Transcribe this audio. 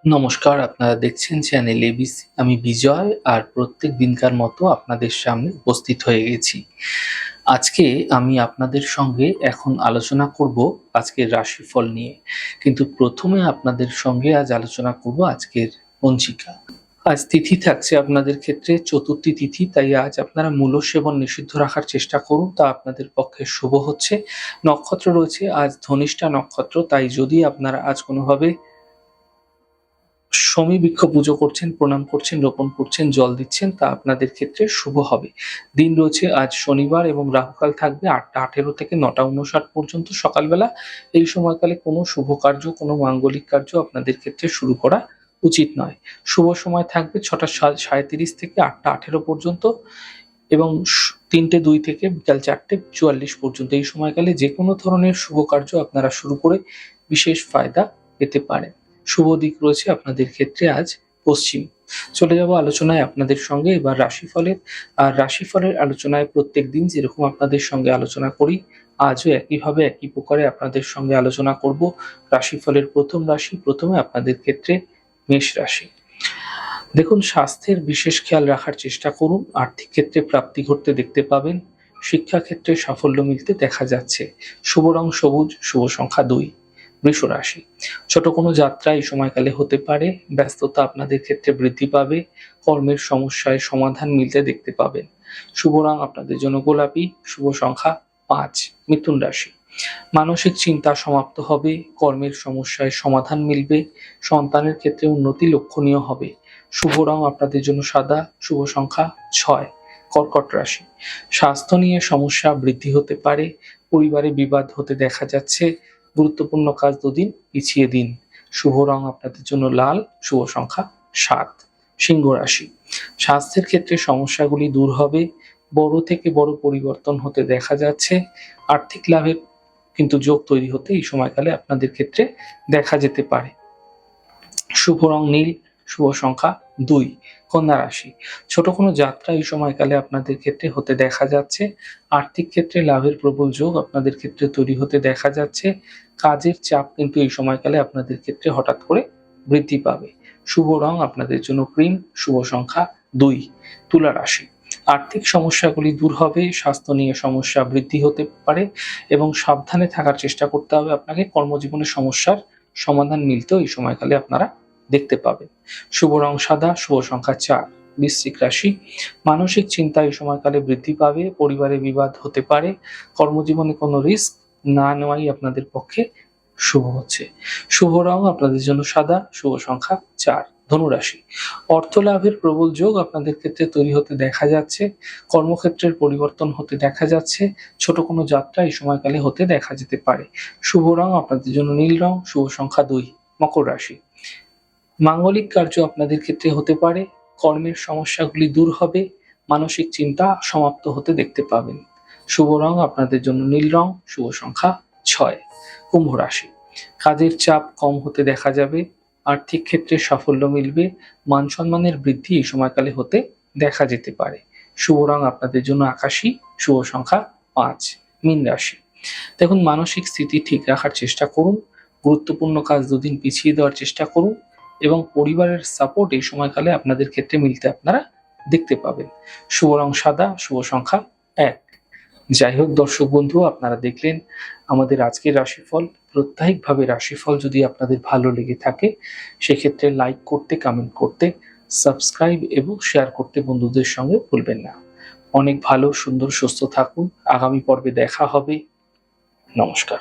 নমস্কার, আপনারা দেখছেন চ্যানেল এবিসি। আমি বিজয় আর প্রত্যেক দিনকার মতো আপনাদের সামনে উপস্থিত হয়ে গেছি। আজকে আমি আপনাদের সঙ্গে এখন আলোচনা করব আজকের রাশিফল নিয়ে। কিন্তু প্রথমে আপনাদের সঙ্গে আজ আলোচনা করব আজকের পঞ্জিকা। আজ তিথি থাকছে আপনাদের ক্ষেত্রে চতুর্থী তিথি, তাই আজ আপনারা মূলো সেবন নিষিদ্ধ রাখার চেষ্টা করুন, তা আপনাদের পক্ষে শুভ হচ্ছে। নক্ষত্র রয়েছে আজ ধনিষ্ঠা নক্ষত্র, তাই যদি আপনারা আজ কোনোভাবে শমী বৃক্ষ পুজো করছেন, প্রণাম করছেন, রোপণ করছেন, জল দিচ্ছেন, তা আপনাদের ক্ষেত্রে শুভ হবে। দিন রয়েছে আজ শনিবার এবং রাহুকাল থাকবে ৮টা ১৮ থেকে ৯টা ৫৯ পর্যন্ত সকালবেলা। এই সময়কালে কোনো শুভ কার্য, কোনো মাঙ্গলিক কার্য আপনাদের ক্ষেত্রে শুরু করা উচিত নয়। শুভ সময় থাকবে ৬টা ৩৭ থেকে ৮টা ১৮ পর্যন্ত এবং ৩টে ২ থেকে বিকাল ৪টে ৪৪ পর্যন্ত। এই সময়কালে যেকোনো ধরনের শুভ কার্য আপনারা শুরু করে বিশেষ ফায়দা পেতে পারেন। শুভ দিক রয়েছে আপনাদের ক্ষেত্রে আজ পশ্চিম। চলে যাব আলোচনায় আপনাদের সঙ্গে এবার রাশিফলের। আর রাশিফলের আলোচনায় প্রত্যেকদিন যেরকম আপনাদের সঙ্গে আলোচনা করি, আজও একইভাবে একই প্রকারে আপনাদের সঙ্গে আলোচনা করব। রাশিফলের প্রথম রাশি, প্রথমে আপনাদের ক্ষেত্রে মেষ রাশি। দেখুন, স্বাস্থ্যের বিশেষ খেয়াল রাখার চেষ্টা করুন। আর্থিক ক্ষেত্রে প্রাপ্তি ঘটতে দেখতে পাবেন। শিক্ষাক্ষেত্রে সাফল্য মিলতে দেখা যাচ্ছে। শুভ রং সবুজ, শুভ সংখ্যা ২। বৃষ রাশি। ছোট কোনো যাত্রা এই সময়কালে হতে পারে। ব্যস্ততা আপনাদের ক্ষেত্রে বৃদ্ধি পাবে। কর্মের সমস্যায় সমাধান মিলতে দেখতে পাবেন। শুভ রং আপনাদের জন্য গোলাপি, শুভ সংখ্যা ৫। মিথুন রাশি। মানসিক চিন্তা সমাপ্ত হবে। কর্মের সমস্যায় সমাধান মিলবে। সন্তানের ক্ষেত্রে উন্নতি লক্ষণীয় হবে। শুভ রং আপনাদের জন্য সাদা, শুভ সংখ্যা ৬। কর্কট রাশি। স্বাস্থ্য নিয়ে সমস্যা বৃদ্ধি হতে পারে। পরিবারে বিবাদ হতে দেখা যাচ্ছে। গুরুত্বপূর্ণ কাজ দুদিন পিছিয়ে দিন। শুভ রং আপনাদের জন্য লাল, শুভ সংখ্যা ৭। সিংহ রাশি। স্বাস্থ্যের ক্ষেত্রে সমস্যাগুলি দূর হবে। বড় থেকে বড় পরিবর্তন হতে দেখা যাচ্ছে। আর্থিক লাভের কিন্তু যোগ তৈরি হতে এই সময়কালে আপনাদের ক্ষেত্রে দেখা যেতে পারে। শুভ রং নীল, শুভ সংখ্যা ২। কন্যা রাশি। ছোট কোনো যাত্রা এই সময়কালে আপনাদের ক্ষেত্রে হতে দেখা যাচ্ছে। আর্থিক ক্ষেত্রে লাভের প্রবল যোগ আপনাদের ক্ষেত্রে তৈরি হতে দেখা যাচ্ছে। কাজের চাপ কিন্তু এই সময়কালে আপনাদের ক্ষেত্রে হঠাৎ করে বৃদ্ধি পাবে। শুভ রং আপনাদের জন্য ক্রিম, শুভ সংখ্যা ২। তুলা রাশি। আর্থিক সমস্যাগুলি দূর হবে। স্বাস্থ্য নিয়ে সমস্যা বৃদ্ধি হতে পারে এবং সাবধানে থাকার চেষ্টা করতে হবে আপনাকে। কর্মজীবনের সমস্যার সমাধান মিলতেও এই সময়কালে আপনারা দেখতে পাবেন। শুভ রং সাদা, শুভ সংখ্যা ৪। বৃশ্চিক রাশি। মানসিক চিন্তা এই সময়কালে বৃদ্ধি পাবে। পরিবারে বিবাদ হতে পারে। কর্মজীবনে কোনো রিস্ক না নেওয়াই আপনাদের পক্ষে শুভ হচ্ছে। শুভ রং আপনাদের জন্য সাদা, শুভ সংখ্যা ৪। ধনুরাশি। অর্থ লাভের প্রবল যোগ আপনাদের ক্ষেত্রে তৈরি হতে দেখা যাচ্ছে। কর্মক্ষেত্রের পরিবর্তন হতে দেখা যাচ্ছে। ছোট কোনো যাত্রা এই সময়কালে হতে দেখা যেতে পারে। শুভ রং আপনাদের জন্য নীল রং, শুভ সংখ্যা ২। মকর রাশি। মাঙ্গলিক কার্য আপনাদের ক্ষেত্রে হতে পারে। কর্মের সমস্যাগুলি দূর হবে। মানসিক চিন্তা সমাপ্ত হতে দেখতে পাবেন। শুভ রং আপনাদের জন্য নীল রং, শুভ সংখ্যা ৬। কুম্ভ রাশি। কাজের চাপ কম হতে দেখা যাবে। আর্থিক ক্ষেত্রে সাফল্য মিলবে। মান সম্মানের বৃদ্ধি এই সময়কালে হতে দেখা যেতে পারে। শুভ রং আপনাদের জন্য আকাশী, শুভ সংখ্যা ৫। মীন রাশি। দেখুন, মানসিক স্থিতি ঠিক রাখার চেষ্টা করুন। গুরুত্বপূর্ণ কাজ দুদিন পিছিয়ে দেওয়ার চেষ্টা করুন এবং পরিবারের সাপোর্ট এই সময়কালে আপনাদের ক্ষেত্রে মিলতে আপনারা দেখতে পাবেন। শুভ রং সাদা, শুভ সংখ্যা ১। যাই হোক দর্শক বন্ধু, আপনারা দেখলেন আমাদের আজকের রাশিফল। প্রত্যাহিকভাবে রাশিফল যদি আপনাদের ভালো লেগে থাকে, সেক্ষেত্রে লাইক করতে, কমেন্ট করতে, সাবস্ক্রাইব এবং শেয়ার করতে বন্ধুদের সঙ্গে ভুলবেন না। অনেক ভালো, সুন্দর, সুস্থ থাকুন। আগামী পর্বে দেখা হবে। নমস্কার।